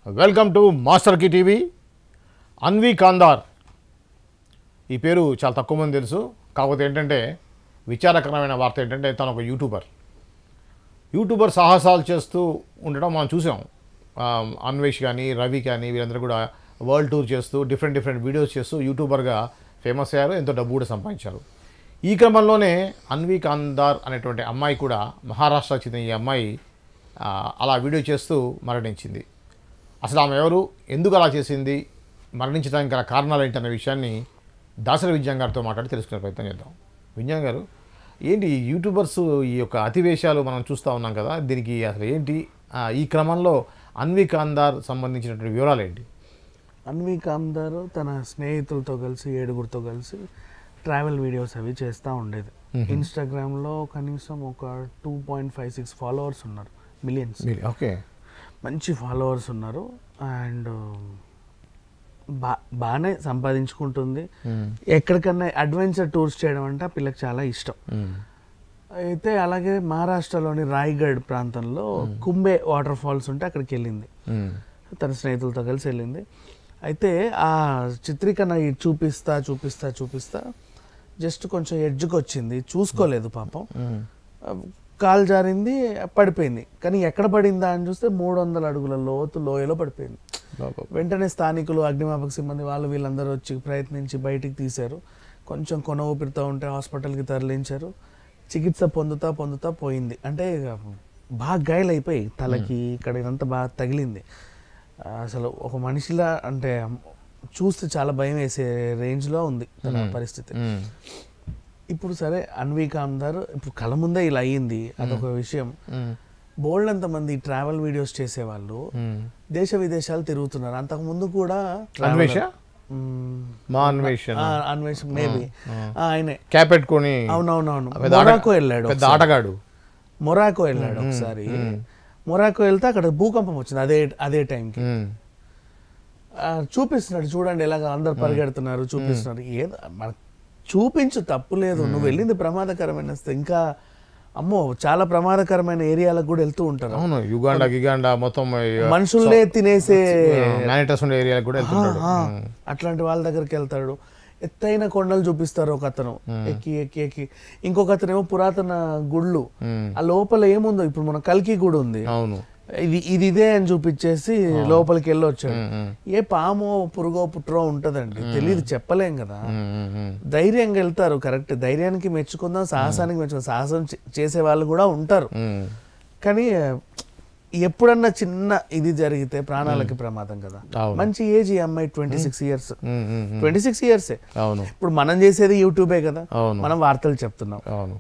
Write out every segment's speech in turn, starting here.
Welcome to master key TV. Anvi Kandar ఈ పేరు చాలా తక్కువ మంది తెలుసు. కాకపోతే ఏంటంటే విచారకరమైన వార్త ఏంటంటే తను ఒక యూట్యూబర్ సాహసాలు చేస్తూ ఉండడం మనం చూసాం. అన్వేష్ కానీ రవి కానీ వీళ్ళందరూ కూడా వరల్డ్ టూర్ చేస్తూ డిఫరెంట్ వీడియోస్ చేస్తూ యూట్యూబర్గా ఫేమస్ అయ్యారు, ఎంతో డబ్బు కూడా సంపాదించారు. ఈ క్రమంలోనే అన్వి కాందార్ అనేటువంటి అమ్మాయి కూడా మహారాష్ట్రకు చెందిన ఈ అమ్మాయి అలా వీడియో చేస్తూ మరణించింది. అసలు ఆమె ఎవరు, ఎందుకు అలా చేసింది, మరణించడానికి గల కారణాలు ఏంటి అనే విషయాన్ని దాసరి విజ్ఞాన్ గారితో మాట్లాడి తెలుసుకునే ప్రయత్నం చేద్దాం. విజ్ఞాన్ గారు, ఏంటి యూట్యూబర్స్ ఈ యొక్క అతివేశాలు మనం చూస్తూ ఉన్నాం కదా, దీనికి అసలు ఏంటి, ఈ క్రమంలో అన్వి కాందార్ సంబంధించినటువంటి వివరాలు ఏంటి? అన్వి కాందార్ తన స్నేహితులతో కలిసి 7గురితో కలిసి ట్రావెల్ వీడియోస్ అవి చేస్తూ ఉండేది. ఇన్స్టాగ్రామ్లో కనీసం ఒక 2.56 ఫాలోవర్స్ ఉన్నారు, మిలియన్స్. ఓకే, మంచి ఫాలోవర్స్ ఉన్నారు. అండ్ బాగానే సంపాదించుకుంటుంది. ఎక్కడికన్నా అడ్వెంచర్ టూర్స్ చేయడం అంటే ఆ పిల్లకి చాలా ఇష్టం. అయితే అలాగే మహారాష్ట్రలోని రాయ్గఢ్ ప్రాంతంలో కుంబే వాటర్ ఫాల్స్ ఉంటే అక్కడికి వెళ్ళింది, తన స్నేహితులతో కలిసి వెళ్ళింది. అయితే ఆ చిత్రీకరణ చూపిస్తా జస్ట్ కొంచెం ఎడ్జ్కి వచ్చింది, చూసుకోలేదు పాపం, కాలు జారింది, పడిపోయింది. కానీ ఎక్కడ పడిందా అని చూస్తే 300 అడుగుల లోయలో పడిపోయింది. వెంటనే స్థానికులు, అగ్నిమాపక సిబ్బంది వీళ్ళందరూ వచ్చి ప్రయత్నించి బయటికి తీశారు. కొంచెం కొన ఊపిరితో ఉంటే హాస్పిటల్కి తరలించారు. చికిత్స పొందుతా పోయింది. అంటే బాగా గాయాలైపోయి తలకి ఇక్కడ ఇదంతా బాగా తగిలింది. అసలు ఒక మనిషిలా అంటే చూస్తే చాలా భయం వేసే రేంజ్లో ఉంది తన పరిస్థితి. ఇప్పుడు సరే, అన్వి కాందార్ ఇప్పుడు కళ్ళ ముందే ఇలా అయ్యింది, అదొక విషయం. బోల్డ్ అంతమంది ట్రావెల్ వీడియోస్ చేసేవాళ్ళు దేశ విదేశాలు తిరుగుతున్నారు. అంతకు ముందు కూడా అన్వేష్ మేబీ ఆయనే క్యాప్ పెట్టుకొని, అవునవునవును, మొరాకో వెళ్ళాడు ఒకసారి. మొరాకో వెళ్తే అక్కడ భూకంపం వచ్చింది అదే టైంకి. చూపిస్తున్నాడు, చూడండి ఎలాగ అందరు పరిగెడుతున్నారు, చూపిస్తున్నారు. ఏదో మనకు చూపించు, తప్పు లేదు, నువ్వు వెళ్ళింది ప్రమాదకరమైన, ఇంకా అమ్మో చాలా ప్రమాదకరమైన ఏరియాలకు కూడా వెళ్తూ ఉంటారు. అవును, యుగాండా మొత్తం మనుషుల్నే తినేసే ఏరియాలకు కూడా అట్లాంటి వాళ్ళ దగ్గరికి వెళ్తాడు. ఎత్తైన కొండలు చూపిస్తారు ఒక అతను, ఎక్కి ఇంకొక అతను ఏమో పురాతన గుళ్ళు, ఆ లోపల ఏముందో, ఇప్పుడు మన కల్కి గుడి ఉంది, ఇదే అని చూపించేసి లోపలికి వెళ్ళి వచ్చాడు. ఏ పామో పురుగో పుట్రో ఉంటదండి, తెలియదు, చెప్పలేం కదా. ధైర్యంగా వెళ్తారు, కరెక్ట్, ధైర్యానికి మెచ్చుకుందాం, సాహసానికి మెచ్చుకుందాం, సాహసం చేసే వాళ్ళు కూడా ఉంటారు. కానీ ఎప్పుడన్నా చిన్న ఇది జరిగితే ప్రాణాలకి ప్రమాదం కదా. మంచి ఏజ్ ఈ అమ్మాయి, 26 ఇయర్స్. 26 ఇయర్సే. ఇప్పుడు మనం చేసేది యూట్యూబే కదా, మనం వార్తలు చెప్తున్నాం.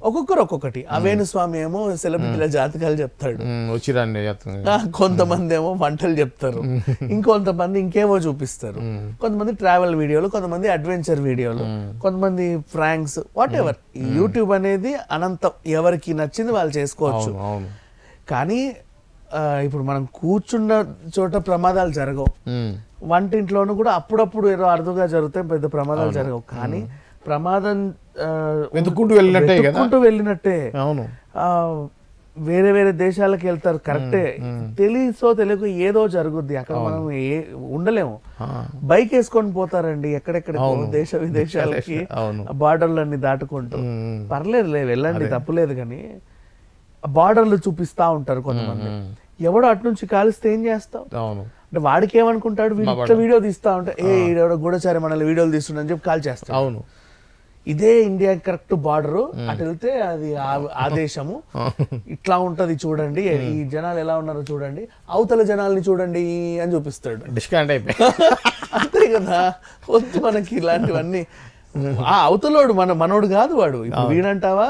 ఒక్కొక్కరు ఒక్కొక్కటి. అవేణుస్వామి ఏమో సెలబ్రిటీల జాతకాలు చెప్తాడు, కొంతమంది ఏమో వంటలు చెప్తారు, ఇంకొంతమంది ఇంకేమో చూపిస్తారు, కొంతమంది ట్రావెల్ వీడియోలు, కొంతమంది అడ్వెంచర్ వీడియోలు, కొంతమంది ఫ్రాంక్స్, వాట్ ఎవర్. యూట్యూబ్ అనేది అనంతం, ఎవరికి నచ్చింది వాళ్ళు చేసుకోవచ్చు. కానీ ఇప్పుడు మనం కూర్చున్న చోట ప్రమాదాలు జరగవు, వంటింట్లోనూ కూడా అప్పుడప్పుడు ఏదో అరుదుగా జరుగుతాయి, పెద్ద ప్రమాదాలు జరగవు. కానీ ప్రమాదం వెతుక్కుంటూ వెళ్ళినట్టే వేరే దేశాలకు వెళ్తారు, కరెక్టే. తెలియక ఏదో జరుగుద్ది అక్కడ, మనం ఉండలేము. బైక్ వేసుకొని పోతారండి ఎక్కడెక్కడ దేశ విదేశాలకి, బార్డర్లన్నీ దాటుకుంటూ. పర్లేదులే, వెళ్ళండి, తప్పులేదు. కానీ బార్డర్లు చూపిస్తా ఉంటారు కొంతమంది. ఎవడో అటు నుంచి కాలిస్తే ఏం చేస్తావు అంటే, వాడికి ఏమనుకుంటాడు, ఇట్లా వీడియో తీస్తా ఉంటే ఎవడో గూఢచారి మనల్ని వీడియోలు తీస్తుండని చెప్పి కాల్ చేస్తాడు. అవును, ఇదే ఇండియా కరెక్ట్ బార్డరు, అటు వెళ్తే అది ఆదేశము, ఇట్లా ఉంటది చూడండి, ఈ జనాలు ఎలా ఉన్నారో చూడండి, అవతల జనాల్ని చూడండి అని చూపిస్తాడు. డిస్కౌంట్ అయిపోయి అంతే కదా. వద్దు మనకి ఇలాంటివన్నీ. అవతలోడు మనోడు కాదు వాడు. ఇప్పుడు వీడంటావా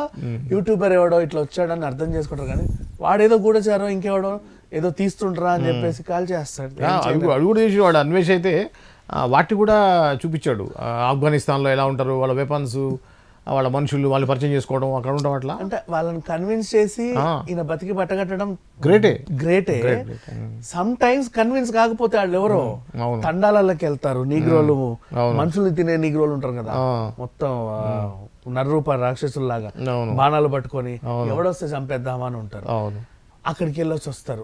యూట్యూబర్ ఎవడో ఇట్లా వచ్చాడని అర్థం చేసుకుంటారు, కానీ వాడేదో గూఢచారో ఇంకెవడో ఏదో తీస్తుంటారా అని చెప్పేసి కాల్ చేస్తాడు. అవి కూడా చేసి వాడు అన్వేష్ అయితే వాటి కూడా చూపించాడు. ఆఫ్ఘనిస్తాన్లో ఎలా ఉంటారు, వాళ్ళ వెపన్స్, వాళ్ళ మనుషులు, వాళ్ళు పరిచయం చేసుకోవడం, అక్కడ ఉండడం, అట్లా అంటే వాళ్ళని కన్విన్స్ చేసి ఈయన బతికి పట్టగట్టడం గ్రేటే. సమ్ టైమ్స్ కన్విన్స్ కాకపోతే వాళ్ళు ఎవరో తండాలకి వెళ్తారు, నీగ్రోలు, మనుషుల్ని తినే నీగ్రోలు ఉంటారు కదా, మొత్తం నర్రూప రాక్షసుల్లాగా బాణాలు పట్టుకొని ఎవడొస్తే చంపేద్దామని ఉంటారు. అక్కడికి వెళ్ళొచ్చి వస్తారు,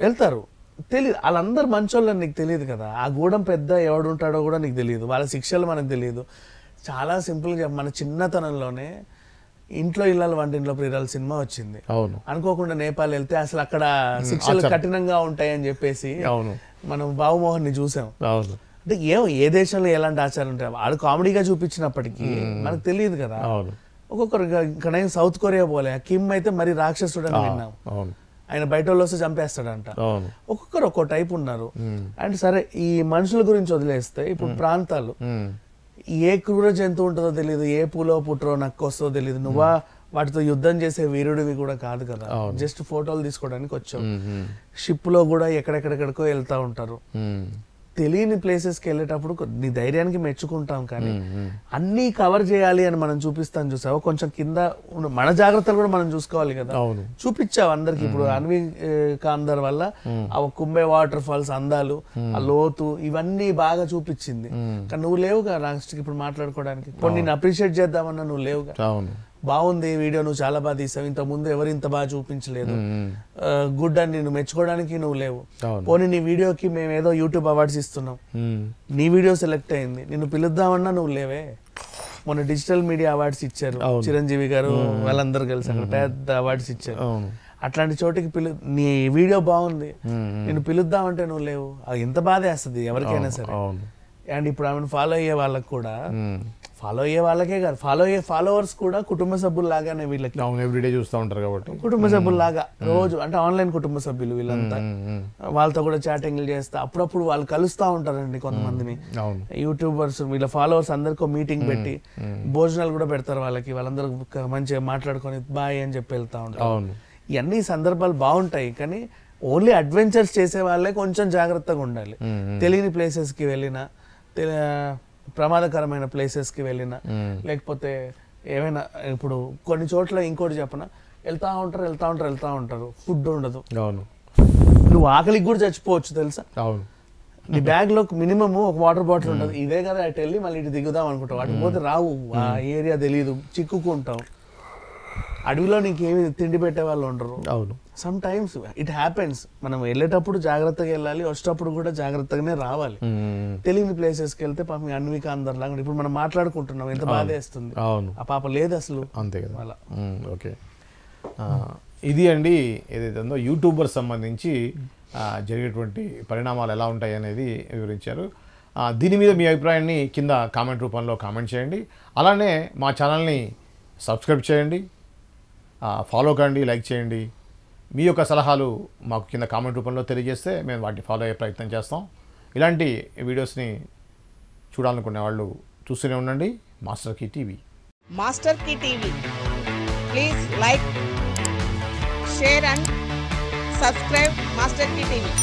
వెళ్తారు, తెలియదు, వాళ్ళందరూ మంచోళ్ళని నీకు తెలియదు కదా. ఆ గూడెం పెద్ద ఎవడు ఉంటాడో కూడా నీకు తెలియదు, వాళ్ళ శిక్షలు మనకు తెలియదు. చాలా సింపుల్గా మన చిన్నతనంలోనే ఇంట్లో ఇళ్ళ వంటింట్లో ప్రియురాలు సినిమా వచ్చింది. అవును. అనుకోకుండా నేపాల్ వెళ్తే అసలు అక్కడ శిక్షలు కఠినంగా ఉంటాయని చెప్పేసి అవును మనం బాబుమోహన్ ని చూసాం. అవును. అంటే ఏ దేశంలో ఎలాంటి ఆచారం ఉంటాయి వాడు కామెడీగా చూపించినప్పటికీ మనకు తెలియదు కదా. అవును. ఒక్కొక్కరు ఇక్కడ సౌత్ కొరియా పోలే, కిమ్ అయితే మరి రాక్షసుడు అని విన్నాం. అవును. ఆయన బయట వాళ్ళు వస్తే చంపేస్తాడంట. అవును. ఒక్కొక్కరు ఒక్కో టైప్ ఉన్నారు. అండ్ సరే ఈ మనుషుల గురించి వదిలేస్తే ఇప్పుడు ప్రాంతాలు ఏ క్రూర జంతువు ఉంటుందో తెలియదు, ఏ పూలో పుట్టరో నక్కొస్తో తెలియదు. నువ్వా వాటితో యుద్ధం చేసే వీరుడివి కూడా కాదు కదా, జస్ట్ ఫోటోలు తీసుకోవడానికి వచ్చావు. షిప్ లో కూడా ఎక్కడెక్కడెక్కడికో వెళ్తా ఉంటారు. తెలియని ప్లేసెస్కి వెళ్ళేటప్పుడు నీ ధైర్యానికి మెచ్చుకుంటాం, కానీ అన్నీ కవర్ చేయాలి అని మనం చూపిస్తాం. చూసావు కొంచెం కింద మన జాగ్రత్తలు కూడా మనం చూసుకోవాలి కదా. చూపించావు అందరికి. ఇప్పుడు అన్వి కాందర్ వల్ల ఆ కుంబే వాటర్ ఫాల్స్ అందాలు, ఆ లోతు, ఇవన్నీ బాగా చూపించింది. కానీ నువ్వు లేవుగా లాస్ట్కి ఇప్పుడు మాట్లాడుకోవడానికి. కొన్ని నేను అప్రిషియేట్ చేద్దామన్నా నువ్వు లేవుగా. బాగుంది వీడియో, నువ్వు చాలా బాగా తీసావు, ఇంత ముందు ఎవరు ఇంత బాగా చూపించలేదు, గుడ్ అని నేను మెచ్చుకోవడానికి నువ్వు లేవు. పోనీ నీ వీడియోకి మేము ఏదో యూట్యూబ్ అవార్డ్స్ ఇస్తున్నాం, నీ వీడియో సెలెక్ట్ అయింది, నిన్ను పిలుద్దామన్నా నువ్వు లేవే. మొన్న డిజిటల్ మీడియా అవార్డ్స్ ఇచ్చారు, చిరంజీవి గారు వాళ్ళందరూ కలిసి అక్కడ పెద్ద అవార్డ్స్ ఇచ్చారు. అట్లాంటి చోటికి నీ వీడియో బాగుంది, నిన్ను పిలుద్దామంటే నువ్వు లేవు. అది ఎంత బాధ వేస్తుంది ఎవరికైనా సరే. అండ్ ఇప్పుడు ఆమెను ఫాలో అయ్యే వాళ్ళకి కూడా, ఫాలో అయ్యే వాళ్ళకే కాదు, ఫాలోవర్స్ కూడా కుటుంబ సభ్యులు లాగానే వీళ్ళకి. ఎవ్రీడే చూస్తూ ఉంటారు కాబట్టి కుటుంబ సభ్యులు లాగా రోజు, అంటే ఆన్లైన్ కుటుంబ సభ్యులు వీళ్ళంతా. వాళ్ళతో కూడా చాటింగ్లు చేస్తా, అప్పుడప్పుడు వాళ్ళు కలుస్తూ ఉంటారండి కొంతమందిని యూట్యూబర్స్. వీళ్ళ ఫాలోవర్స్ అందరికీ మీటింగ్ పెట్టి భోజనాలు కూడా పెడతారు వాళ్ళకి. వాళ్ళందరూ మంచిగా మాట్లాడుకొని బాయ్ అని చెప్పి వెళ్తా ఉంటారు. ఇవన్నీ సందర్భాలు బాగుంటాయి, కానీ ఓన్లీ అడ్వెంచర్స్ చేసే వాళ్ళే కొంచెం జాగ్రత్తగా ఉండాలి. తెలియని ప్లేసెస్కి వెళ్ళినా, ప్రమాదకరమైన ప్లేసెస్కి వెళ్ళినా, లేకపోతే ఏమైనా ఇప్పుడు కొన్ని చోట్ల ఇంకోటి చెప్పనా, వెళ్తా ఉంటారు ఫుడ్ ఉండదు. నువ్వు ఆకలికి కూడా చచ్చిపోవచ్చు తెలుసా. నీ బ్యాగ్ లో మినిమం ఒక వాటర్ బాటిల్ ఉండదు. ఇదే కదా అటు వెళ్ళి మళ్ళీ ఇటు దిగుదాం అనుకుంటావు, వాటికి పోతే రావు, ఆ ఏరియా తెలియదు, చిక్కుకుంటావు. అడవిలో నీకేమి తిండి పెట్టే వాళ్ళు ఉండరు. Some times it happens. మనం వెళ్ళేటప్పుడు జాగ్రత్తగా వెళ్ళాలి, వచ్చేటప్పుడు కూడా జాగ్రత్తగానే రావాలి. తెలియని ప్లేసెస్కి వెళ్తే పాపం అన్విక అందరిలాగా ఇప్పుడు మనం మాట్లాడుకుంటున్నాం, ఎంత బాధ వేస్తుంది. ఆ పాప లేదు అసలు, అంతే కదా అలా. ఓకే, ఇది అండి ఏదైతే ఉందో యూట్యూబర్ సంబంధించి జరిగేటువంటి పరిణామాలు ఎలా ఉంటాయి అనేది వివరించారు. దీని మీద మీ అభిప్రాయాన్ని కింద కామెంట్ రూపంలో కామెంట్ చేయండి. అలానే మా ఛానల్ని సబ్స్క్రైబ్ చేయండి, ఫాలో కండి, లైక్ చేయండి. మీ యొక్క సలహాలు మాకు కింద కామెంట్ రూపంలో తెలియజేస్తే మేము వాటిని ఫాలో అయ్యే ప్రయత్నం చేస్తాం. ఇలాంటి వీడియోస్ని చూడాలనుకునే వాళ్ళు చూస్తూనే ఉండండి master key TV. Master key TV, please like, share and subscribe master key TV.